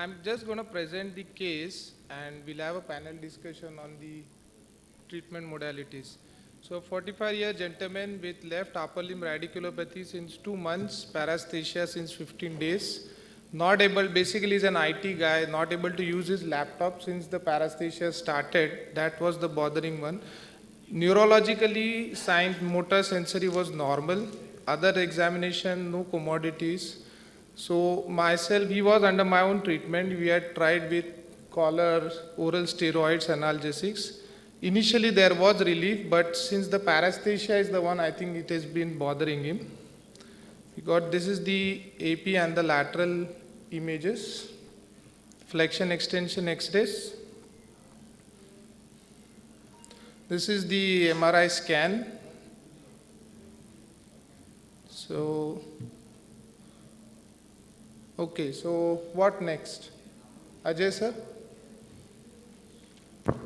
I'm just going to present the case and we'll have a panel discussion on the treatment modalities. So 45-year gentleman with left upper limb radiculopathy since 2 months, paresthesia since 15 days, not able, basically is an IT guy, not able to use his laptop since the paresthesia started. That was the bothering one. Neurologically, sign motor sensory was normal. Other examination, no commodities. So myself, he was under my own treatment. We had tried with collar, oral steroids, analgesics. Initially there was relief, but since the paresthesia is the one, I think it has been bothering him. We got, this is the AP and the lateral images, flexion extension X-rays. This is the MRI scan. So, okay, so what next? Ajay sir?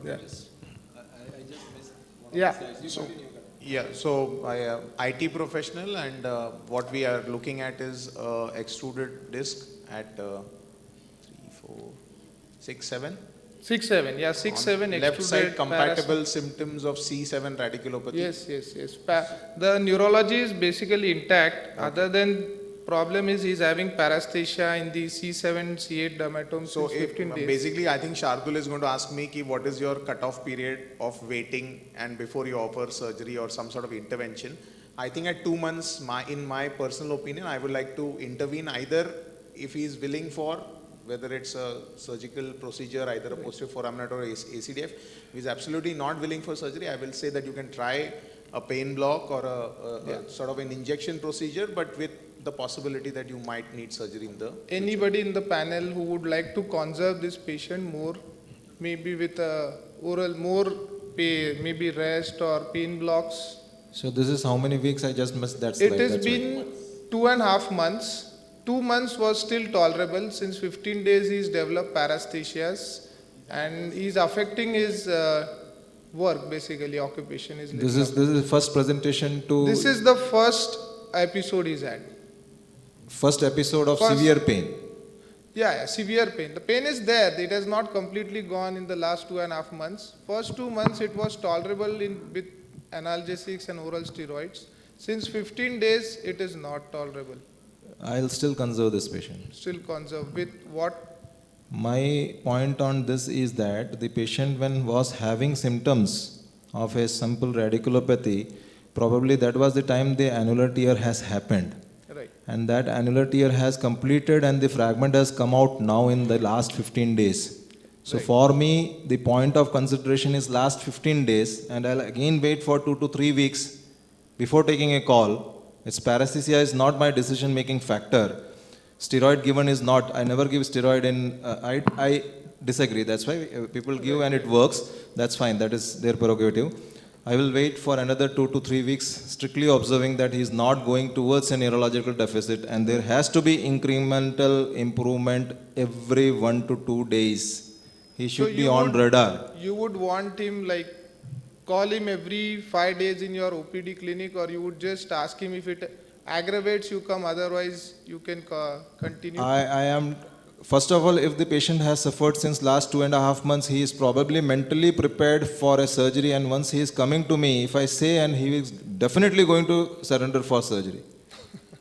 Yes. I just missed one Yeah. of the slides. So I am IT professional, and what we are looking at is extruded disc at 3, 4, 6, 7. 6, 7, yeah, 6, 7 Left side extruded compatible symptoms of C7 radiculopathy. Yes. The neurology is basically intact. Okay. Other than problem is he's having paresthesia in the C7, C8 dermatomes So since 15 days. basically, I think Shardul is going to ask me ki what is your cutoff period of waiting and before you offer surgery or some sort of intervention. I think at 2 months, in my personal opinion, I would like to intervene either if he is willing for, whether it's a surgical procedure, either a posterior foraminate or ACDF. If he is absolutely not willing for surgery, I will say that you can try a pain block or a sort of an injection procedure, but with the possibility that you might need surgery in the Anybody in the panel who would like to conserve this patient more, maybe with oral, more pain, maybe rest or pain blocks? So this is how many weeks? I just missed that slide. It has been 2.5 months. 2 months was still tolerable. Since 15 days he's developed paresthesias and he's affecting his work, basically occupation. This is the first presentation to. This is the first episode he's had. First episode of severe pain. Yeah, severe pain. The pain is there. It has not completely gone in the last 2.5 months. First 2 months it was tolerable with analgesics and oral steroids. Since 15 days it is not tolerable. I'll still conserve this patient. Still conserve with what? My point on this is that the patient, when was having symptoms of a simple radiculopathy, probably that was the time the annular tear has happened. Right. And that annular tear has completed and the fragment has come out now in the last 15 days. So for me, the point of consideration is last 15 days, and I'll again wait for 2 to 3 weeks before taking a call. Its paresthesia is not my decision-making factor. Steroid given is not. I never give steroid in. I disagree. That's why people give and it works. That's fine. That is their prerogative. I will wait for another 2 to 3 weeks, strictly observing that he is not going towards a neurological deficit, and there has to be incremental improvement every 1 to 2 days. He should be on radar. You would want him like call him every 5 days in your OPD clinic, or you would just ask him if it aggravates, you come, otherwise you can continue? I am, first of all, if the patient has suffered since last 2.5 months, he is probably mentally prepared for a surgery, and once he is coming to me, if I say, and he is definitely going to surrender for surgery.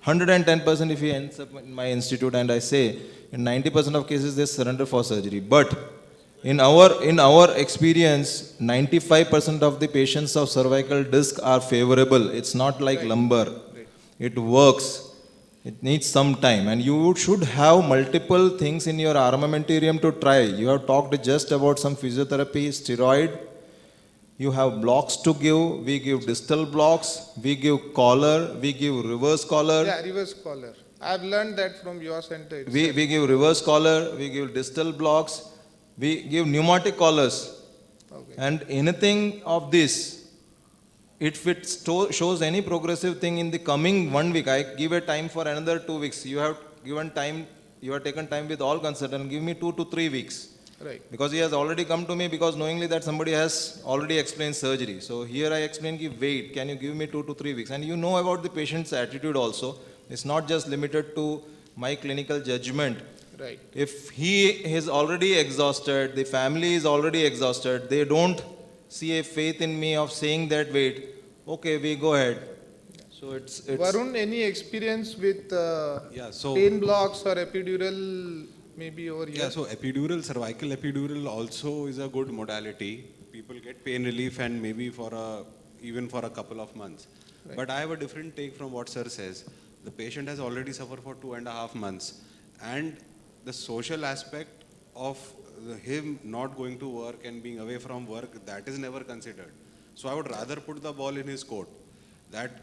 110% if he ends up in my institute, and I say, in 90% of cases they surrender for surgery. But in our experience, 95% of the patients of cervical disc are favorable. It's not like lumbar. It works. It needs some time, and you should have multiple things in your armamentarium to try. You have talked just about some physiotherapy, steroid. You have blocks to give. We give distal blocks. We give collar. We give reverse collar. Yeah, reverse collar. I've learned that from your center itself. We give reverse collar. We give distal blocks. We give pneumatic collars. Okay. And anything of this, if it shows any progressive thing in the coming 1 week, I give a time for another 2 weeks. You have given time, you have taken time with all consultants, give me 2 to 3 weeks. Right. Because he has already come to me because knowingly that somebody has already explained surgery. So here I explain, wait, can you give me 2 to 3 weeks? And you know about the patient's attitude also. It's not just limited to my clinical judgment. Right. If he is already exhausted, the family is already exhausted, they don't see a faith in me of saying that, wait, okay, we go ahead. So it's Varun, any experience with Yeah, so pain blocks or epidural maybe over here? yeah, so epidural, cervical epidural also is a good modality. People get pain relief and maybe even for a couple of months. Right. But I have a different take from what sir says. The patient has already suffered for 2.5 months, and the social aspect of him not going to work and being away from work, that is never considered. So I would rather put the ball in his court that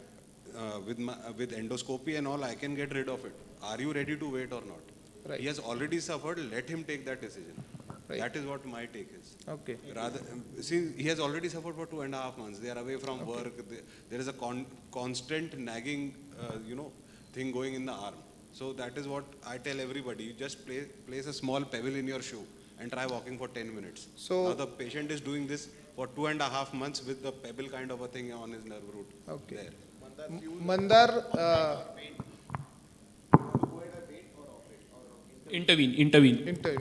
with endoscopy and all, I can get rid of it. Are you ready to wait or not? Right. He has already suffered, let him take that decision. Right. That is what my take is. Okay. Rather, see, he has already suffered for 2.5 months. They are away from work. There is a constant nagging, thing going in the arm. So that is what I tell everybody. You just place a small pebble in your shoe and try walking for 10 minutes. So- now the patient is doing this for 2.5 months with the pebble kind of a thing on his nerve root. Okay. There. Mandar, Intervene.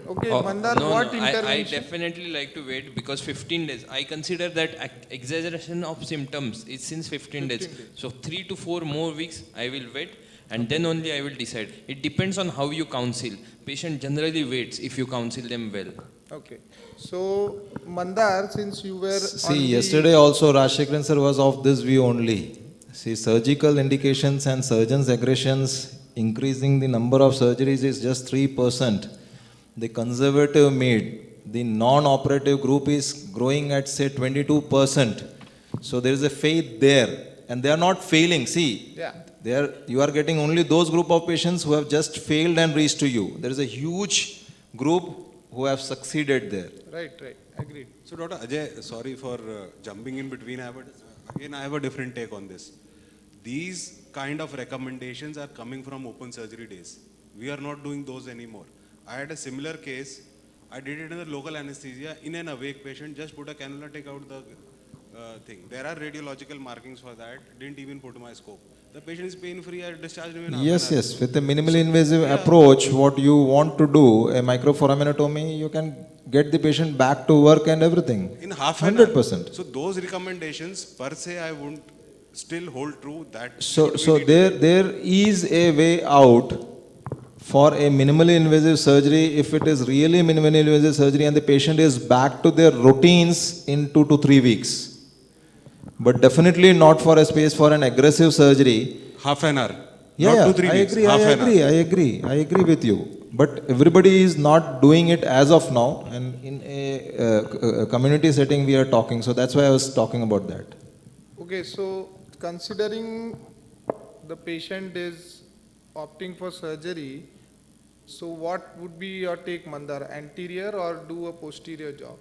okay, Oh, Mandar, no, what no, I intervention? definitely like to wait because 15 days. I consider that exaggeration of symptoms is since 15 days. 15 days. So 3 to 4 more weeks I will wait and then only I will decide. It depends on how you counsel. Patient generally waits if you counsel them well. Okay. So, Mandar, since you were on See, the- yesterday also Rajshekharan sir was of this view only. See, surgical indications and surgeons' aggressions, increasing the number of surgeries is just 3%. The conservative mid, the non-operative group is growing at say 22%. So there is a faith there, and they are not failing. See, Yeah. you are getting only those group of patients who have just failed and reached to you. There is a huge group who have succeeded there. Right, agreed. So Dr. Ajay, sorry for jumping in between. I have a different take on this. These kind of recommendations are coming from open surgery days. We are not doing those anymore. I had a similar case. I did it in a local anesthesia in an awake patient. Just put a cannula, take out the thing. There are radiological markings for that. Didn't even put my scope. The patient is pain-free. I discharged him in half Yes, an hour. yes. With a minimally invasive approach, what you want to do, a microforaminotomy, you can get the patient back to work and everything. In half an hour. 100%. So those recommendations per se, I wouldn't still hold true. That So we need to there is a way out for a minimally invasive surgery if it is really minimally invasive surgery and the patient is back to their routines in 2 to 3 weeks. But definitely not for a space for an aggressive surgery. half an hour. Yeah, Not 2-3 I weeks. agree, half I an hour. agree, I agree, I agree with you. But everybody is not doing it as of now, and in a community setting we are talking. So that's why I was talking about that. Okay, so considering the patient is opting for surgery, so what would be your take, Mandar? Anterior or do a posterior job?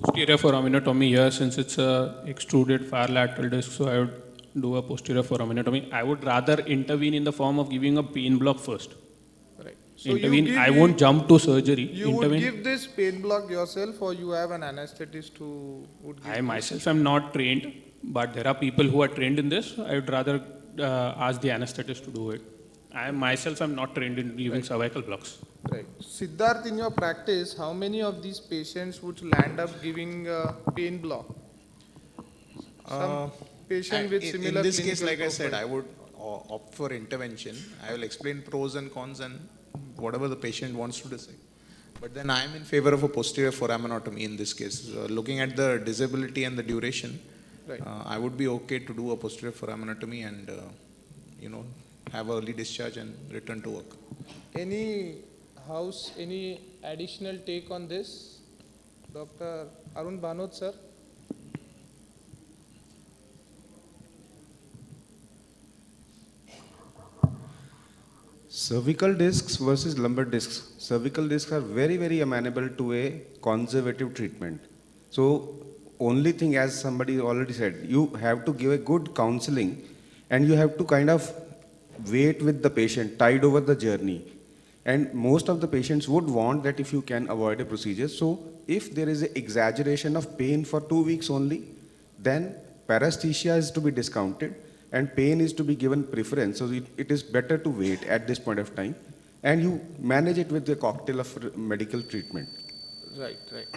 Posterior foraminotomy here, since it's a extruded far lateral disc, so I would do a posterior foraminotomy. I would rather intervene in the form of giving a pain block first. Right. So Intervene. I won't jump to surgery. You would Intervene. give this pain block yourself, or you have an anesthetist who would give I this? myself am not trained, but there are people who are trained in this. I would rather ask the anesthetist to do it. I myself am not trained in giving cervical blocks. Right. Siddharth, in your practice, how many of these patients would land up giving a pain block? Some patient with similar in this case, clinical like I said, profile. I would opt for intervention. I will explain pros and cons and whatever the patient wants to decide. But then I am in favor of a posterior foraminotomy in this case. Looking at the disability and the duration, Right. I would be okay to do a posterior foraminotomy and have early discharge and return to work. Any additional take on this? Dr. Arun Bhanot, sir? Cervical discs versus lumbar discs. Cervical discs are very, very amenable to a conservative treatment. So, only thing, as somebody already said, you have to give a good counseling and you have to kind of wait with the patient, tide over the journey. And most of the patients would want that if you can avoid a procedure. So, if there is an exaggeration of pain for 2 weeks only, then paresthesia is to be discounted and pain is to be given preference. So it is better to wait at this point of time. and you manage it with a cocktail of medical treatment. Right, right.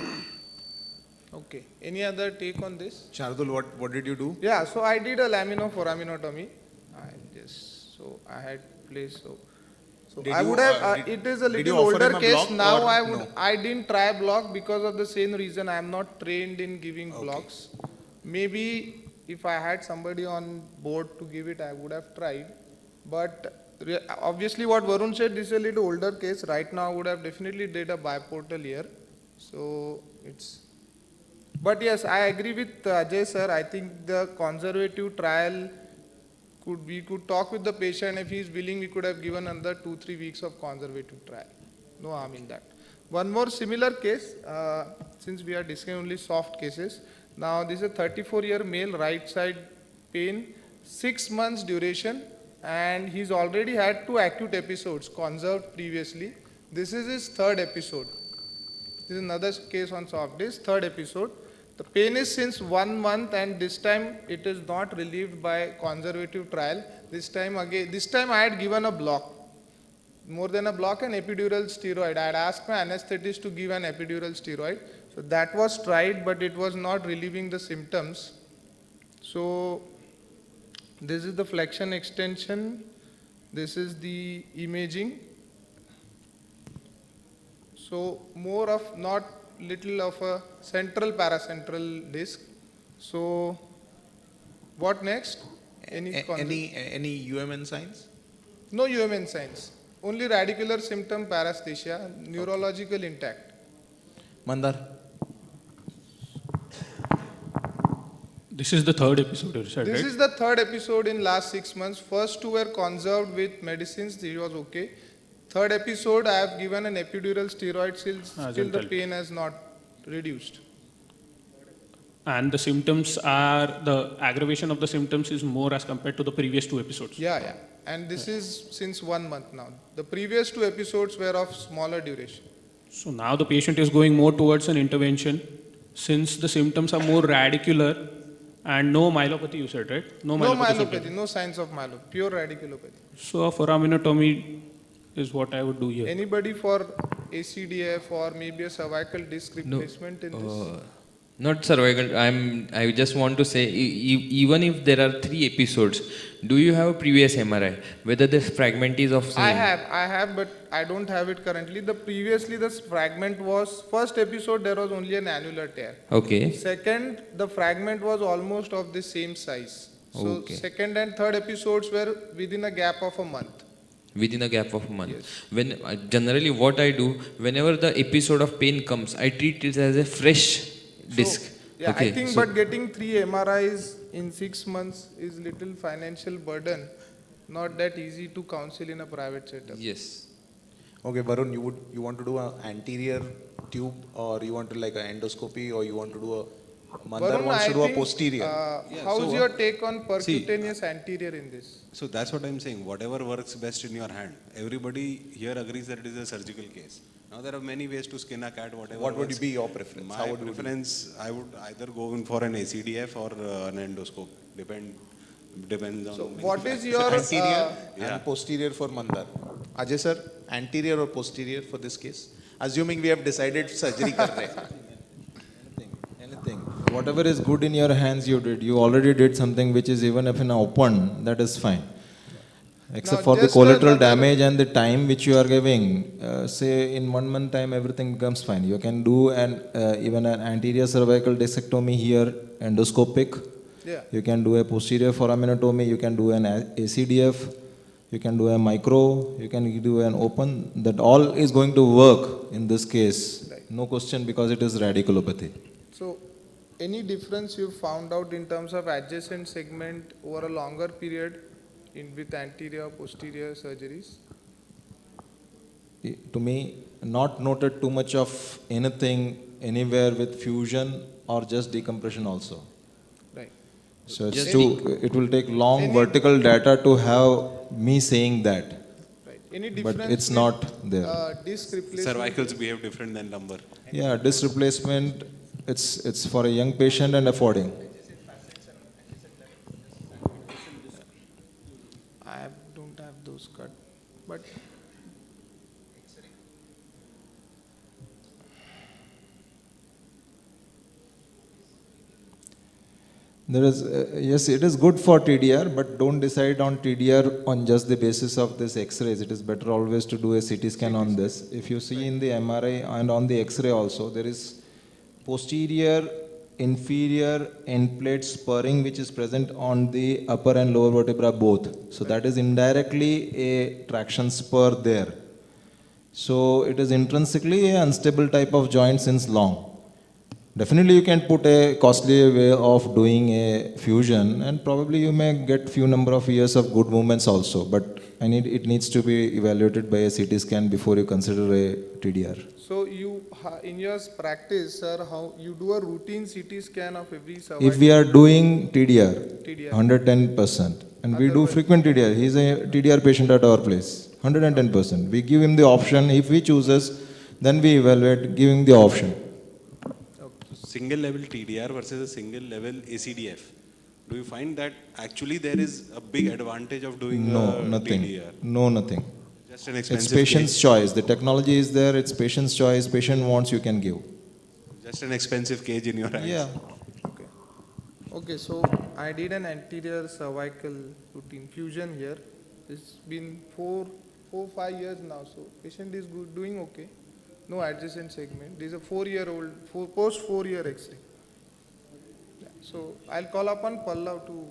Okay. Any other take on this? Shardul, what did you do? Yeah, so I did a laminoforaminotomy. I had placed, so Did I you, would have, did- it is a did you little offer older him a case. block Now or no? I didn't try block because of the same reason. I am not trained in giving blocks. Maybe if I had somebody on board to give it, I would have tried. But obviously what Varun said, this is a little older case. Right now I would have definitely did a biportal here. So it's, but yes, I agree with Ajay sir. I think the conservative trial we could talk with the patient. If he is willing, we could have given another 2-3 weeks of conservative trial. No harm in that. One more similar case, since we are discussing only soft cases. Now this is a 34-year male, right side pain, 6 months duration, and he's already had 2 acute episodes conserved previously. This is his 3rd episode. This is another case on soft disc, 3rd episode. The pain is since 1 month, and this time it is not relieved by conservative trial. This time I had given a block, more than a block, an epidural steroid. I had asked my anesthetist to give an epidural steroid. So that was tried, but it was not relieving the symptoms. So this is the flexion extension. This is the imaging. So more of, not little of a central paracentral disc. So what next? Any UMN signs? No UMN signs. Only radicular symptom paresthesia, neurological intact. Mandar? This is the 3rd episode, you said, This right? is the 3rd episode in last 6 months. First 2 were conserved with medicines, it was okay. 3rd episode, I have given an epidural steroid, still the pain has not reduced. And the symptoms are, the aggravation of the symptoms is more as compared to the previous 2 episodes. Yeah. And this is since 1 month now. The previous 2 episodes were of smaller duration. So now the patient is going more towards an intervention since the symptoms are more radicular and no myelopathy, you said, right? No symptoms. myelopathy, no signs of myelopathy, pure radiculopathy. So a foraminotomy is what I would do here. Anybody for ACDF or maybe a cervical disc replacement in this? Not cervical. I just want to say, even if there are 3 episodes, do you have a previous MRI? Whether this fragment is of same? I have, but I don't have it currently. Previously the fragment was, first episode there was only an annular tear. Okay. Second, the fragment was almost of the same size. So Okay. second and third episodes were within a gap of a month. Within a gap of a month. Yes. When generally what I do, whenever the episode of pain comes, I treat it as a fresh disc. Yeah, Okay, I think, so- but getting 3 MRIs in 6 months is little financial burden. Not that easy to counsel in a private setup. Yes. Okay, Varun, you want to do an anterior tube, or you want to like an endoscopy, or you want to do a Mandar Varun, wants to I do a think, posterior. How is so, your take on percutaneous anterior in this? So that's what I'm saying. Whatever works best in your hand. Everybody here agrees that it is a surgical case. Now there are many ways to skin a cat, whatever. What would works. be your preference? My How would you do? preference, I would either go in for an ACDF or an endoscope. Depends on. So what is your Anterior Yeah. and posterior for Mandar. Ajay sir, anterior or posterior for this case? Assuming we have decided surgery kar rahe hain. Anything. Whatever is good in your hands, you did. You already did something which is, even if in open, that is fine. Except Now, for the just collateral another- damage and the time which you are giving, say in 1 month time everything becomes fine. You can do even an anterior cervical discectomy here, endoscopic. Yeah. You can do a posterior foraminotomy. You can do an ACDF. You can do a micro. You can do an open. That all is going to work in this case. Right. No question, because it is radiculopathy. So, any difference you found out in terms of adjacent segment over a longer period with anterior, posterior surgeries? To me, not noted too much of anything anywhere with fusion or just decompression also. Right. So Just it will take long Any- vertical data to have me saying that, Right. Any but difference? it's with, not there. Disc replacement. Cervicals behave different than lumbar. Yeah, disc replacement, it's for a young patient and affording. I don't have those cut, but There is, yes, it is good for TDR, but don't decide on TDR on just the basis of this X-rays. It is better always to do a CT scan on this. If you see in the MRI and on the X-ray also, there is posterior inferior end plate spurring which is present on the upper and lower vertebra both. So that is indirectly a traction spur there. So it is intrinsically an unstable type of joint since long. Definitely you can put a costly way of doing a fusion and probably you may get few number of years of good movements also, but it needs to be evaluated by a CT scan before you consider a TDR. So you, in your practice, sir, how you do a routine CT scan of every cervical? If we are doing TDR, TDR. 110%, and we do Otherwise- frequent TDR, he is a TDR patient at our place, 110%. We give him the option, if he chooses, then we evaluate, giving the option. Single level TDR versus a single level ACDF. Do you find that actually there is a big advantage of doing No, a nothing. TDR? No, nothing. Just an It's expensive patient's cage. choice. The technology is there, it's patient's choice. Patient wants, you can give. Just an expensive cage in your hands. Yeah. Okay. Okay, so I did an anterior cervical routine fusion here. It's been 5 years now. So patient is good, doing okay. No adjacent segment. This is a 4-year-old, post 4-year X-ray. Yeah. So I'll call upon Pallav to